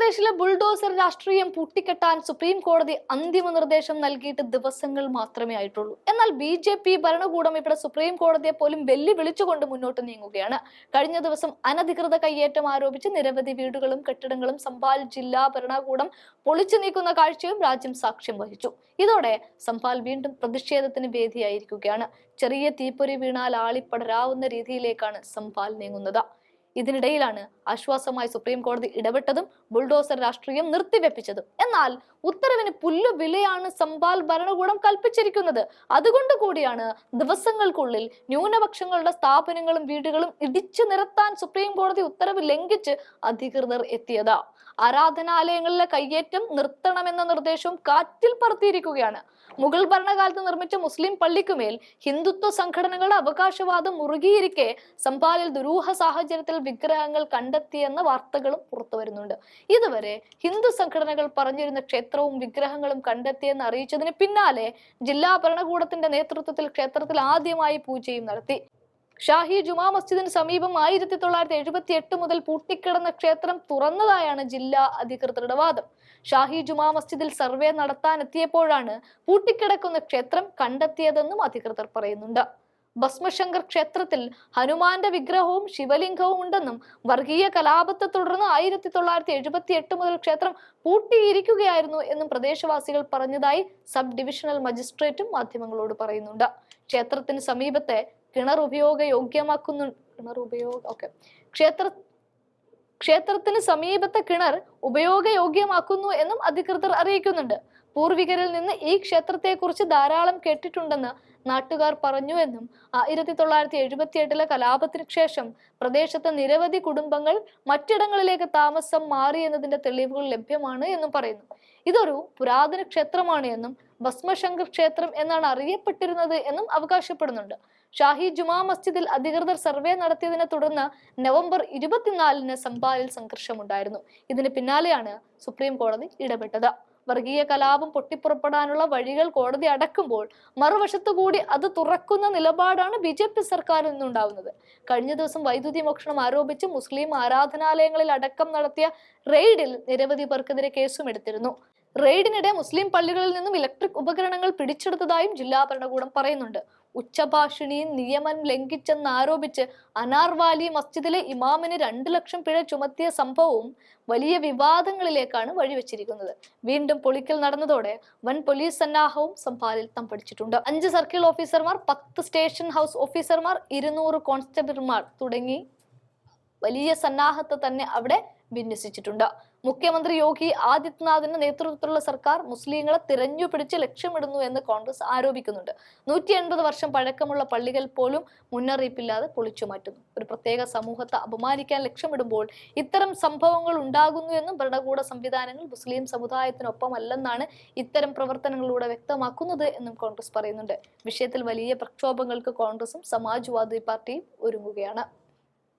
ഉത്തർപ്രദേശിലെ ബുൾഡോസർ രാഷ്ട്രീയം പൂട്ടിക്കെട്ടാൻ സുപ്രീം കോടതി അന്തിമ നിർദ്ദേശം നൽകിയിട്ട് ദിവസങ്ങൾ മാത്രമേ ആയിട്ടുള്ളൂ. എന്നാൽ ബി ഭരണകൂടം ഇവിടെ സുപ്രീം കോടതിയെ പോലും വെല്ലുവിളിച്ചുകൊണ്ട് മുന്നോട്ട് നീങ്ങുകയാണ്. കഴിഞ്ഞ ദിവസം അനധികൃത കയ്യേറ്റം ആരോപിച്ച് നിരവധി വീടുകളും കെട്ടിടങ്ങളും സംഭാൽ ജില്ലാ ഭരണകൂടം പൊളിച്ചു നീക്കുന്ന കാഴ്ചയും രാജ്യം സാക്ഷ്യം വഹിച്ചു. ഇതോടെ സംഭാൽ വീണ്ടും പ്രതിഷേധത്തിന് വേദിയായിരിക്കുകയാണ്. ചെറിയ തീപ്പൊരി വീണാൽ ആളിപ്പടരാവുന്ന രീതിയിലേക്കാണ് സംഭാൽ നീങ്ങുന്നത്. ഇതിനിടയിലാണ് ആശ്വാസമായി സുപ്രീം കോടതി ഇടപെട്ടതും ബുൾഡോസർ രാഷ്ട്രീയം നിർത്തിവെപ്പിച്ചതും. എന്നാൽ ഉത്തരവിന് പുല്ലു വിലയാണ് സംഭാൽ ഭരണകൂടം കൽപ്പിച്ചിരിക്കുന്നത്. അതുകൊണ്ട് കൂടിയാണ് ദിവസങ്ങൾക്കുള്ളിൽ ന്യൂനപക്ഷങ്ങളുടെ സ്ഥാപനങ്ങളും വീടുകളും ഇടിച്ചു നിരത്താൻ സുപ്രീം കോടതി ഉത്തരവ് ലംഘിച്ച് അധികൃതർ എത്തിയത്. ആരാധനാലയങ്ങളിലെ കയ്യേറ്റം നിർത്തണമെന്ന നിർദ്ദേശവും കാറ്റിൽ പറത്തിയിരിക്കുകയാണ്. മുഗൾ ഭരണകാലത്ത് നിർമ്മിച്ച മുസ്ലിം പള്ളിക്കുമേൽ ഹിന്ദുത്വ സംഘടനകളുടെ അവകാശവാദം മുറുകിയിരിക്കെ സംഭാലിൽ ദുരൂഹ സാഹചര്യത്തിൽ വിഗ്രഹങ്ങൾ കണ്ടെത്തിയെന്ന വാർത്തകളും പുറത്തു വരുന്നുണ്ട്. ഇതുവരെ ഹിന്ദു സംഘടനകൾ പറഞ്ഞിരുന്ന ക്ഷേത്രവും വിഗ്രഹങ്ങളും കണ്ടെത്തിയെന്ന് അറിയിച്ചതിന് പിന്നാലെ ജില്ലാ ഭരണകൂടത്തിന്റെ നേതൃത്വത്തിൽ ക്ഷേത്രത്തിൽ ആദ്യമായി പൂജയും നടത്തി. ഷാഹി ജുമാ മസ്ജിദിന് സമീപം 1978 മുതൽ പൂട്ടിക്കിടന്ന ക്ഷേത്രം തുറന്നതായാണ് ജില്ലാ അധികൃതരുടെ വാദം. ഷാഹി ജുമാ മസ്ജിദിൽ സർവേ നടത്താനെത്തിയപ്പോഴാണ് പൂട്ടിക്കിടക്കുന്ന ക്ഷേത്രം കണ്ടെത്തിയതെന്നും അധികൃതർ പറയുന്നുണ്ട്. ഭസ്മശങ്കർ ക്ഷേത്രത്തിൽ ഹനുമാന്റെ വിഗ്രഹവും ശിവലിംഗവും ഉണ്ടെന്നും വർഗീയ കലാപത്തെ തുടർന്ന് 1978 മുതൽ ക്ഷേത്രം പൂട്ടിയിരിക്കുകയായിരുന്നു എന്നും പ്രദേശവാസികൾ പറഞ്ഞതായി സബ് ഡിവിഷണൽ മജിസ്ട്രേറ്റും മാധ്യമങ്ങളോട് പറയുന്നുണ്ട്. ക്ഷേത്രത്തിന് സമീപത്തെ കിണർ ക്ഷേത്രത്തിന് സമീപത്തെ കിണർ ഉപയോഗയോഗ്യമാക്കുന്നു എന്നും അധികൃതർ അറിയിക്കുന്നുണ്ട്. പൂർവികരിൽ നിന്ന് ഈ ക്ഷേത്രത്തെക്കുറിച്ച് ധാരാളം കേട്ടിട്ടുണ്ടെന്ന് നാട്ടുകാർ പറഞ്ഞു എന്നും 1978 കലാപത്തിന് ശേഷം പ്രദേശത്തെ നിരവധി കുടുംബങ്ങൾ മറ്റിടങ്ങളിലേക്ക് താമസം മാറി എന്നതിന്റെ തെളിവുകൾ ലഭ്യമാണ് എന്നും പറയുന്നു. ഇതൊരു പുരാതന ക്ഷേത്രമാണ് എന്നും ഭസ്മശങ്കർ ക്ഷേത്രം എന്നാണ് അറിയപ്പെട്ടിരുന്നത് എന്നും അവകാശപ്പെടുന്നുണ്ട്. ഷാഹി ജുമാ മസ്ജിദിൽ അധികൃതർ സർവേ നടത്തിയതിനെ തുടർന്ന് നവംബർ 24 സംഭാലിൽ സംഘർഷമുണ്ടായിരുന്നു. ഇതിന് പിന്നാലെയാണ് സുപ്രീം കോടതി ഇടപെട്ടത്. വർഗീയ കലാപം പൊട്ടിപ്പുറപ്പെടാനുള്ള വഴികൾ കോടതി അടക്കുമ്പോൾ മറുവശത്തുകൂടി അത് തുറക്കുന്ന നിലപാടാണ് BJP സർക്കാരിൽ നിന്നുണ്ടാവുന്നത്. കഴിഞ്ഞ ദിവസം വൈദ്യുതി മോഷണം ആരോപിച്ച് മുസ്ലിം ആരാധനാലയങ്ങളിൽ അടക്കം നടത്തിയ റെയ്ഡിൽ നിരവധി പേർക്കെതിരെ കേസും എടുത്തിരുന്നു. റെയ്ഡിനിടെ മുസ്ലിം പള്ളികളിൽ നിന്നും ഇലക്ട്രിക് ഉപകരണങ്ങൾ പിടിച്ചെടുത്തതായും ജില്ലാ ഭരണകൂടം പറയുന്നുണ്ട്. ഉച്ചഭാഷിണിയും നിയമം ലംഘിച്ചെന്നാരോപിച്ച് അനാർവാലി മസ്ജിദിലെ ഇമാമിന് 2 ലക്ഷം പിഴ ചുമത്തിയ സംഭവവും വലിയ വിവാദങ്ങളിലേക്കാണ് വഴിവെച്ചിരിക്കുന്നത്. വീണ്ടും പൊളിക്കൽ നടന്നതോടെ വൻ പോലീസ് സന്നാഹവും സംഭാലിൽ തമ്പടിച്ചിട്ടുണ്ട്. 5 സർക്കിൾ ഓഫീസർമാർ, 10 സ്റ്റേഷൻ ഹൗസ് ഓഫീസർമാർ, 200 കോൺസ്റ്റബിൾമാർ തുടങ്ങി വലിയ സന്നാഹത്തെ തന്നെ അവിടെ വിന്യസിച്ചിട്ടുണ്ട്. മുഖ്യമന്ത്രി യോഗി ആദിത്യനാഥിന്റെ നേതൃത്വത്തിലുള്ള സർക്കാർ മുസ്ലിങ്ങളെ തിരഞ്ഞു പിടിച്ച് ലക്ഷ്യമിടുന്നു എന്ന് കോൺഗ്രസ് ആരോപിക്കുന്നുണ്ട്. 180 വർഷം പഴക്കമുള്ള പള്ളികൾ പോലും മുന്നറിയിപ്പില്ലാതെ പൊളിച്ചു മാറ്റുന്നു. ഒരു പ്രത്യേക സമൂഹത്തെ അപമാനിക്കാൻ ലക്ഷ്യമിടുമ്പോൾ ഇത്തരം സംഭവങ്ങൾ ഉണ്ടാകുന്നു എന്നും ഭരണകൂട സംവിധാനങ്ങൾ മുസ്ലിം സമുദായത്തിനൊപ്പമല്ലെന്നാണ് ഇത്തരം പ്രവർത്തനങ്ങളിലൂടെ വ്യക്തമാക്കുന്നത് എന്നും കോൺഗ്രസ് പറയുന്നുണ്ട്. വിഷയത്തിൽ വലിയ പ്രക്ഷോഭങ്ങൾക്ക് കോൺഗ്രസും സമാജ്വാദി പാർട്ടിയും ഒരുങ്ങുകയാണ്.